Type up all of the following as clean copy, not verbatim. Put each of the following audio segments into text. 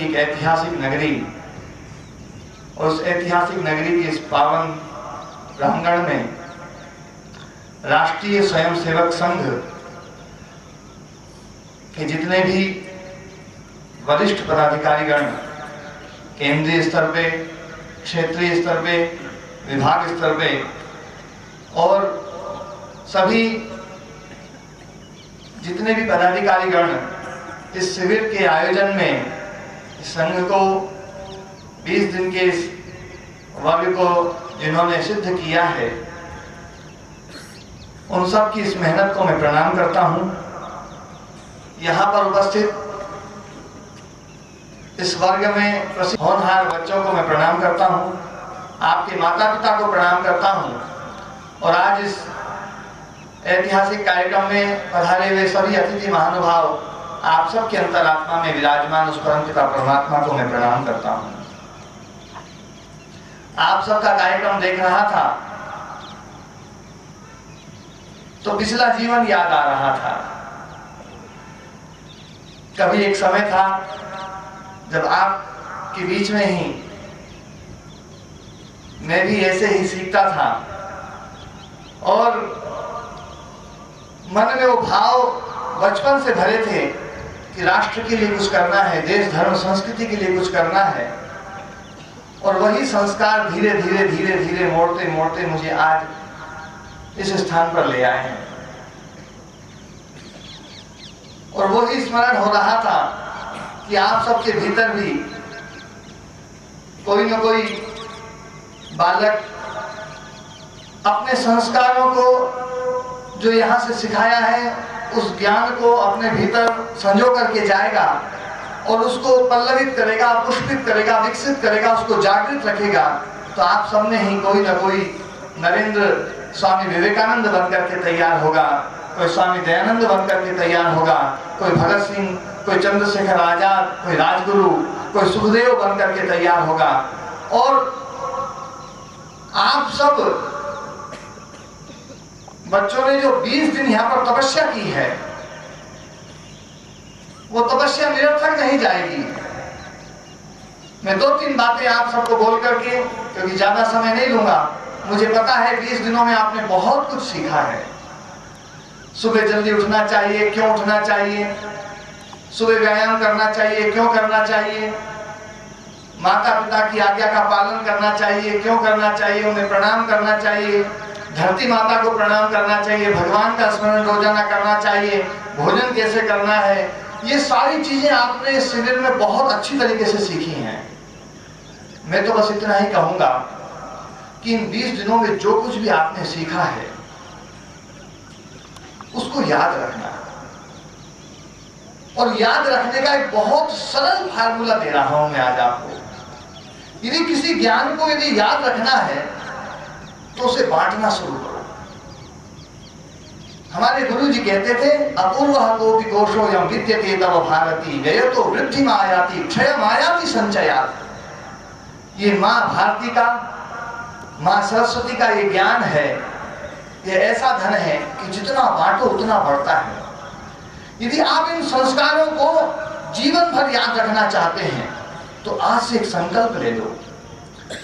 एक ऐतिहासिक नगरी, और उस ऐतिहासिक नगरी के इस पावन प्रांगण में राष्ट्रीय स्वयंसेवक संघ के जितने भी वरिष्ठ पदाधिकारीगण केंद्रीय स्तर पे, क्षेत्रीय स्तर पे, विभाग स्तर पे और सभी जितने भी पदाधिकारीगण इस शिविर के आयोजन में संघ को 20 दिन के इस वर्ग को जिन्होंने सिद्ध किया है, उन सब की इस मेहनत को मैं प्रणाम करता हूं। यहाँ पर उपस्थित इस वर्ग में प्रसिद्ध होनहार बच्चों को मैं प्रणाम करता हूं, आपके माता पिता को प्रणाम करता हूं, और आज इस ऐतिहासिक कार्यक्रम में पधारे हुए सभी अतिथि महानुभाव, आप सबके अंतरात्मा में विराजमान उस परमपिता परमात्मा को मैं प्रणाम करता हूं। आप सबका कार्यक्रम देख रहा था तो पिछला जीवन याद आ रहा था। कभी एक समय था जब आपके बीच में ही मैं भी ऐसे ही सीखता था और मन में वो भाव बचपन से भरे थे कि राष्ट्र के लिए कुछ करना है, देश धर्म संस्कृति के लिए कुछ करना है, और वही संस्कार धीरे धीरे धीरे धीरे मोड़ते मोड़ते मुझे आज इस स्थान पर ले आए हैं। और वही स्मरण हो रहा था कि आप सबके भीतर भी कोई न कोई बालक अपने संस्कारों को जो यहाँ से सिखाया है उस ज्ञान को अपने भीतर संजो करके जाएगा और उसको पल्लवित करेगा, पुष्पित करेगा, विकसित करेगा, उसको जागृत रखेगा। तो आप सब में ही कोई ना कोई नरेंद्र स्वामी विवेकानंद बन करके तैयार होगा, कोई स्वामी दयानंद बन करके तैयार होगा, कोई भगत सिंह, कोई चंद्रशेखर आजाद, कोई राजगुरु, कोई सुखदेव बन करके तैयार होगा। और आप सब बच्चों ने जो 20 दिन यहाँ पर तपस्या की है, वो तपस्या निरर्थक नहीं जाएगी। मैं 2-3 बातें आप सबको बोल करके, क्योंकि ज्यादा समय नहीं लूंगा, मुझे पता है 20 दिनों में आपने बहुत कुछ सीखा है। सुबह जल्दी उठना चाहिए, क्यों उठना चाहिए, सुबह व्यायाम करना चाहिए, क्यों करना चाहिए, माता पिता की आज्ञा का पालन करना चाहिए, क्यों करना चाहिए, उन्हें प्रणाम करना चाहिए, धरती माता को प्रणाम करना चाहिए, भगवान का स्मरण रोजाना करना चाहिए, भोजन कैसे करना है, ये सारी चीजें आपने इस शिविर में बहुत अच्छी तरीके से सीखी हैं। मैं तो बस इतना ही कहूंगा कि इन 20 दिनों में जो कुछ भी आपने सीखा है उसको याद रखना, और याद रखने का एक बहुत सरल फार्मूला दे रहा हूं मैं आज आपको। यदि किसी ज्ञान को यदि याद रखना है तो उसे बांटना शुरू करो। हमारे गुरु जी कहते थे, अपूर्वः कोपि कोशो यं विद्यते तव भारती व्ययतो वृद्धिम् आयाति क्षयम् आयाति संचयात्। ये माँ भारती का, माँ सरस्वती का ये ज्ञान है, ये ऐसा धन है कि जितना बांटो उतना बढ़ता है। यदि आप इन संस्कारों को जीवन भर याद रखना चाहते हैं तो आज से एक संकल्प ले लो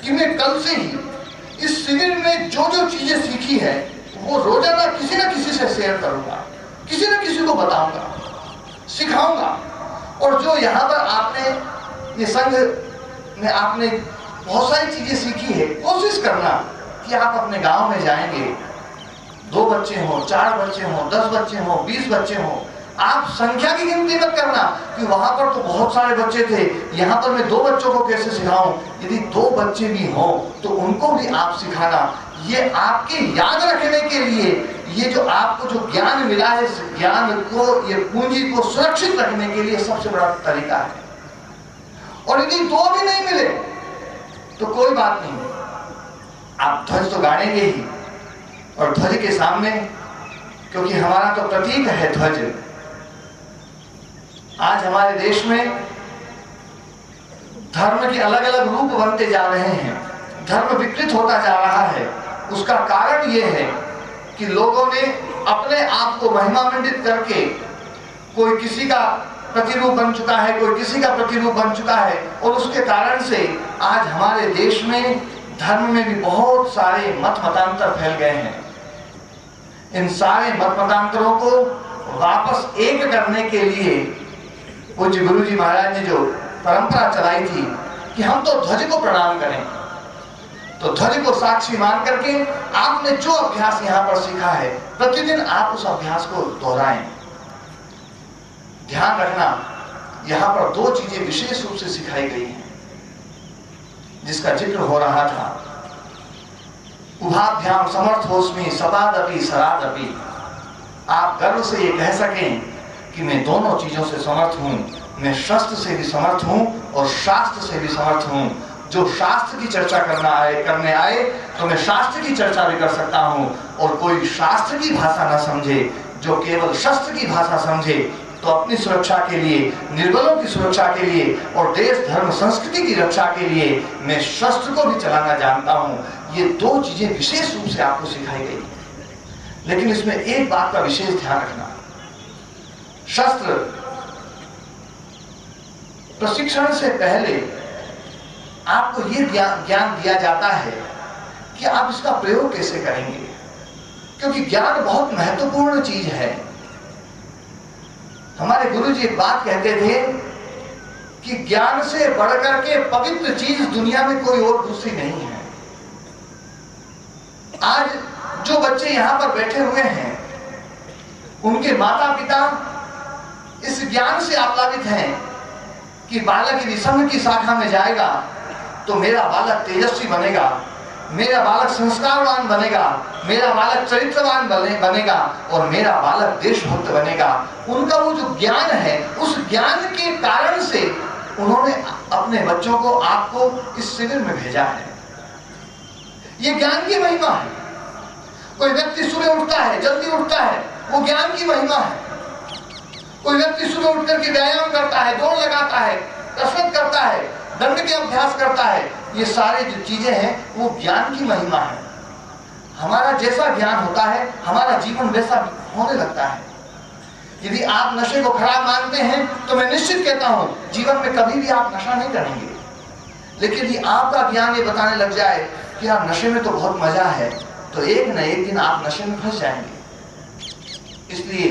कि मैं कल से ही इस शिविर में जो जो चीजें सीखी है वो रोजाना किसी न किसी से शेयर करूंगा, किसी न किसी को बताऊंगा, सिखाऊंगा। और जो यहाँ पर आपने ये संघ में आपने बहुत सारी चीजें सीखी है, कोशिश करना कि आप अपने गांव में जाएंगे, 2 बच्चे हो, 4 बच्चे हो, 10 बच्चे हो, 20 बच्चे हो, आप संख्या की गिनती मत करना कि वहां पर तो बहुत सारे बच्चे थे, यहाँ पर मैं 2 बच्चों को कैसे सिखाऊं। यदि 2 बच्चे भी हो तो उनको भी आप सिखाना। ये आपके याद रखने के लिए, ये जो आपको जो ज्ञान मिला है, इस ज्ञान को, ये पूंजी को सुरक्षित रखने के लिए सबसे बड़ा तरीका है। और यदि 2 भी नहीं मिले तो कोई बात नहीं, आप ध्वज तो गाड़ेंगे ही, और ध्वज के सामने, क्योंकि हमारा तो प्रतीक है ध्वज। आज हमारे देश में धर्म के अलग अलग रूप बनते जा रहे हैं, धर्म विकृत होता जा रहा है। उसका कारण यह है कि लोगों ने अपने आप को महिमा मंडित करके, कोई किसी का प्रतिरूप बन चुका है, कोई किसी का प्रतिरूप बन चुका है, और उसके कारण से आज हमारे देश में धर्म में भी बहुत सारे मत मतांतर फैल गए हैं। इन सारे मत मतांतरों को वापस एक करने के लिए पूज्य गुरु जी महाराज ने जो परंपरा चलाई थी कि हम तो ध्वज को प्रणाम करें, तो ध्वज को साक्षी मान करके आपने जो अभ्यास यहाँ पर सीखा है प्रतिदिन आप उस अभ्यास को दोहराएं। ध्यान रखना, यहाँ पर दो चीजें विशेष रूप से सिखाई गई हैं जिसका जिक्र हो रहा था। उभाभ्याम समर्थोस्मि सपादपि सरादपि। आप गर्व से ये कह सकें कि मैं दोनों चीजों से समर्थ हूं, मैं शस्त्र से भी समर्थ हूं और शास्त्र से भी समर्थ हूं। जो शास्त्र की चर्चा करने आए तो मैं शास्त्र की चर्चा भी कर सकता हूं, और कोई शास्त्र की भाषा ना समझे, जो केवल शस्त्र की भाषा समझे, तो अपनी सुरक्षा के लिए, निर्बलों की सुरक्षा के लिए और देश धर्म संस्कृति की रक्षा के लिए मैं शस्त्र को भी चलाना जानता हूं। ये दो चीजें विशेष रूप से आपको सिखाई गई। लेकिन इसमें एक बात का विशेष ध्यान रखना, शस्त्र प्रशिक्षण से पहले आपको ये ज्ञान दिया जाता है कि आप इसका प्रयोग कैसे करेंगे, क्योंकि ज्ञान बहुत महत्वपूर्ण चीज है। हमारे गुरु जी एक बात कहते थे कि ज्ञान से बढ़कर के पवित्र चीज दुनिया में कोई और दूसरी नहीं है। आज जो बच्चे यहाँ पर बैठे हुए हैं उनके माता पिता इस ज्ञान से आप्लावित हैं कि बालक यदि संघ की शाखा में जाएगा तो मेरा बालक तेजस्वी बनेगा, मेरा बालक संस्कारवान बनेगा, मेरा बालक चरित्रवान बनेगा और मेरा बालक देशभक्त बनेगा। उनका वो जो ज्ञान है, उस ज्ञान के कारण से उन्होंने अपने बच्चों को, आपको इस शिविर में भेजा है। ये ज्ञान की महिमा है। कोई व्यक्ति सुबह उठता है, जल्दी उठता है, वो ज्ञान की महिमा है। कोई व्यक्ति सुबह उठ करके व्यायाम करता है, दौड़ लगाता है, कसरत करता है, दंड के अभ्यास करता है, ये सारी जो चीजें हैं वो ज्ञान की महिमा है। हमारा जैसा ज्ञान होता है हमारा जीवन वैसा होने लगता है। यदि आप नशे को खराब मानते हैं तो मैं निश्चित कहता हूं जीवन में कभी भी आप नशा नहीं करेंगे। लेकिन यदि आपका ज्ञान ये बताने लग जाए कि यार नशे में तो बहुत मजा है, तो एक न एक दिन आप नशे में फंस जाएंगे। इसलिए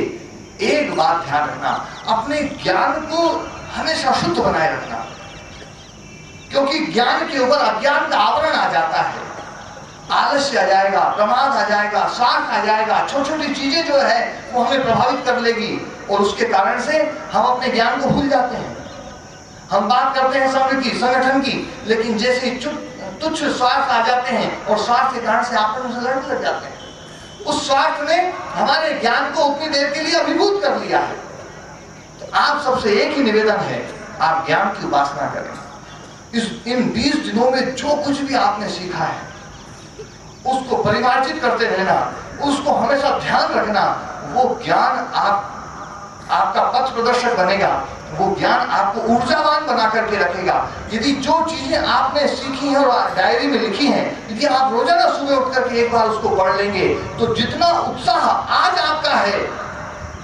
एक बात ध्यान रखना, अपने ज्ञान को हमेशा शुद्ध बनाए रखना, क्योंकि ज्ञान के ऊपर अज्ञान का आवरण आ जाता है। आलस्य आ जाएगा, प्रमाद आ जाएगा, स्वार्थ आ जाएगा, छोटी छोटी चीजें जो है वो हमें प्रभावित कर लेगी और उसके कारण से हम अपने ज्ञान को भूल जाते हैं। हम बात करते हैं संघ की, संगठन की, लेकिन जैसे तुच्छ स्वार्थ आ जाते हैं और स्वार्थ के कारण से आप उनसे लड़ने लग जाते हैं। उस स्वार्थ ने हमारे ज्ञान को उतनी देर के लिए अभिभूत कर लिया है। तो आप सबसे एक ही निवेदन है, आप ज्ञान की उपासना करें। इन 20 दिनों में जो कुछ भी आपने सीखा है उसको परिमार्जित करते रहना, उसको हमेशा ध्यान रखना। वो ज्ञान आपका पथ प्रदर्शक बनेगा, वो ज्ञान आपको ऊर्जावान बना करके रखेगा। यदि जो चीजें आपने सीखी हैं और डायरी में लिखी हैं, यदि आप रोजाना सुबह उठ करके एक बार उसको पढ़ लेंगे तो जितना उत्साह आज आपका है,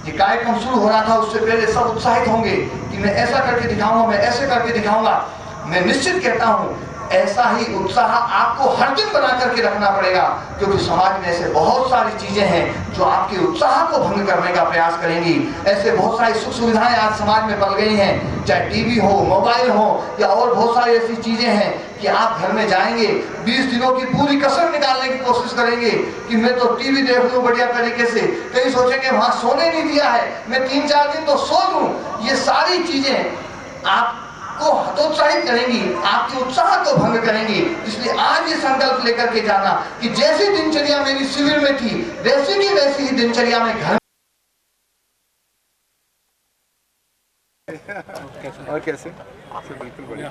ये कार्यक्रम शुरू हो रहा था उससे पहले सब उत्साहित होंगे कि मैं ऐसा करके दिखाऊंगा, मैं ऐसे करके दिखाऊंगा। मैं निश्चित कहता हूं ऐसा ही उत्साह आपको हर दिन बना करके रखना पड़ेगा, क्योंकि समाज में ऐसे बहुत सारी चीजें हैं जो आपके उत्साह को भंग करने का प्रयास करेंगी। ऐसे बहुत सारी सुख सुविधाएं आज समाज में पल गई हैं, चाहे टीवी हो, मोबाइल हो या और बहुत सारी ऐसी चीजें हैं कि आप घर में जाएंगे, 20 दिनों की पूरी कसर निकालने की कोशिश करेंगे कि मैं तो टीवी देख लूं बढ़िया तरीके से, कहीं सोचेंगे वहां सोने नहीं दिया है, मैं 3-4 दिन तो सो लूं। ये सारी चीजें आप को हतोत्साहित करेंगी, आपके उत्साह को भंग करेंगी। इसलिए आज ये संकल्प लेकर के जाना कि जैसी दिनचर्या मेरी शिविर में थी वैसी की वैसी ही दिनचर्या में घर। और कैसे? बिल्कुल बढ़िया।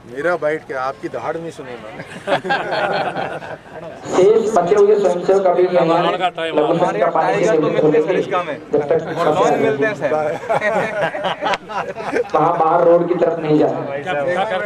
मेरा बाइट क्या, आपकी दहाड़ नहीं सुने मैंने। शेष बचे हुए स्वयंसेवक अभी हमारे टाइगर तो मिलते हैं सरिस्का में और डॉन मिलते हैं सर। वहाँ बाहर रोड की तरफ नहीं जाए।